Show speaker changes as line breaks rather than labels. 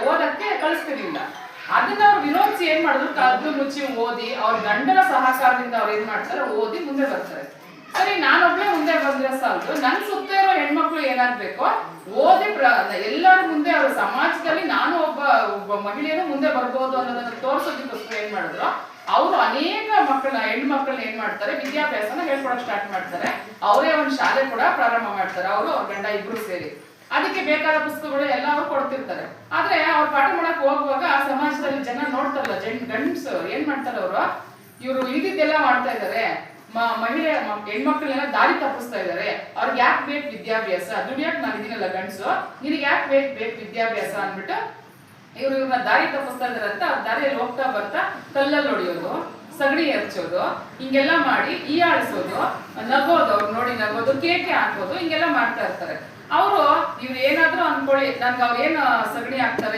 ಓದಕ್ಕೆ ಕಳಿಸ್ತಿರ್ಲಿಲ್ಲ. ಅದನ್ನ ಅವ್ರು ವಿರೋಧಿಸಿ ಏನ್ ಮಾಡಿದ್ರು, ಕದ್ದು ಮುಚ್ಚಿ ಓದಿ ಅವ್ರ ಗಂಡನ ಸಹಕಾರದಿಂದ ಅವ್ರು ಏನ್ ಮಾಡ್ತಾರೆ, ಓದಿ ಮುಂದೆ ಬರ್ತಾರೆ. ಸರಿ, ನಾನೊಬ್ಳೆ ಮುಂದೆ ಬಂದ್ರೆ ಸಾಲದು, ನನ್ ಸುತ್ತ ಇರೋ ಹೆಣ್ಮಕ್ಳು ಏನಾಗ್ಬೇಕು, ಓದಿ ಎಲ್ಲರ ಮುಂದೆ ಅವ್ರ ಸಮಾಜದಲ್ಲಿ ನಾನು ಒಬ್ಬ ಮಹಿಳೆಯರು ಮುಂದೆ ಬರ್ಬೋದು ಅನ್ನೋದನ್ನ ತೋರ್ಸೋದಕ್ಕೋಸ್ಕರ ಏನ್ ಮಾಡಿದ್ರು, ಅವರು ಅನೇಕ ಹೆಣ್ಮಕ್ಳನ್ನ ಏನ್ ಮಾಡ್ತಾರೆ, ವಿದ್ಯಾಭ್ಯಾಸನ ಹೇಳ್ಕೊಡಕ್ ಸ್ಟಾರ್ಟ್ ಮಾಡ್ತಾರೆ. ಅವರೇ ಒಂದು ಶಾಲೆ ಕೂಡ ಪ್ರಾರಂಭ ಮಾಡ್ತಾರೆ, ಅವರು ಅವ್ರ ಗಂಡ ಇಬ್ರು ಸೇರಿ. ಅದಕ್ಕೆ ಬೇಕಾದ ಪುಸ್ತಕಗಳು ಎಲ್ಲ ಅವ್ರು ಕೊಡ್ತಿರ್ತಾರೆ. ಆದ್ರೆ ಅವ್ರು ಪಾಠ ಮಾಡಕ್ ಹೋಗುವಾಗ ಸಮಾಜದಲ್ಲಿ ಜನ ನೋಡ್ತಾರಲ್ಲ, ಗಂಡಸು ಏನ್ ಮಾಡ್ತಾರೆ, ಇವರು ಇಲ್ಲಿದ್ದೆಲ್ಲ ಮಾಡ್ತಾ ಇದಾರೆ, ಹೆಣ್ಮಕ್ಳನ್ನೆಲ್ಲ ದಾರಿ ತಪ್ಪಿಸ್ತಾ ಇದಾರೆ, ಅವ್ರಿಗೆ ಯಾಕೆ ಬೇಕು ವಿದ್ಯಾಭ್ಯಾಸ, ದುಡಿಯಕ್ ನಾನು ಇದೀನಲ್ಲ ಗಂಡಸು, ನಿನಗೆ ಯಾಕೆ ಬೇಕು ವಿದ್ಯಾಭ್ಯಾಸ ಅಂದ್ಬಿಟ್ಟು ಇವ್ರನ್ನ ದಾರಿ ತಪ್ಪಿಸ್ತಾ ಇದಾರೆ ಅಂತ ಅವ್ರ ದಾರಿಯಲ್ಲಿ ಹೋಗ್ತಾ ಬರ್ತಾ ಕಲ್ಲಲ್ಲಿ ಹೊಡಿಯೋದು, ಸಗಣಿ ಎರಚೋದು, ಹಿಂಗೆಲ್ಲ ಮಾಡಿ ಈಯಾಡಿಸೋದು, ನಗೋದು, ಅವ್ರು ನೋಡಿ ನಗೋದು, ಕೇಕೆ ಹಾಕೋದು, ಹಿಂಗೆಲ್ಲ ಮಾಡ್ತಾ ಇರ್ತಾರೆ. ಅವರು ಇವ್ರು ಏನಾದ್ರೂ ಅನ್ಕೊಳ್ಳಿ, ನನ್ಗೆ ಅವ್ರು ಏನ್ ಸಗಣಿ ಹಾಕ್ತಾರೆ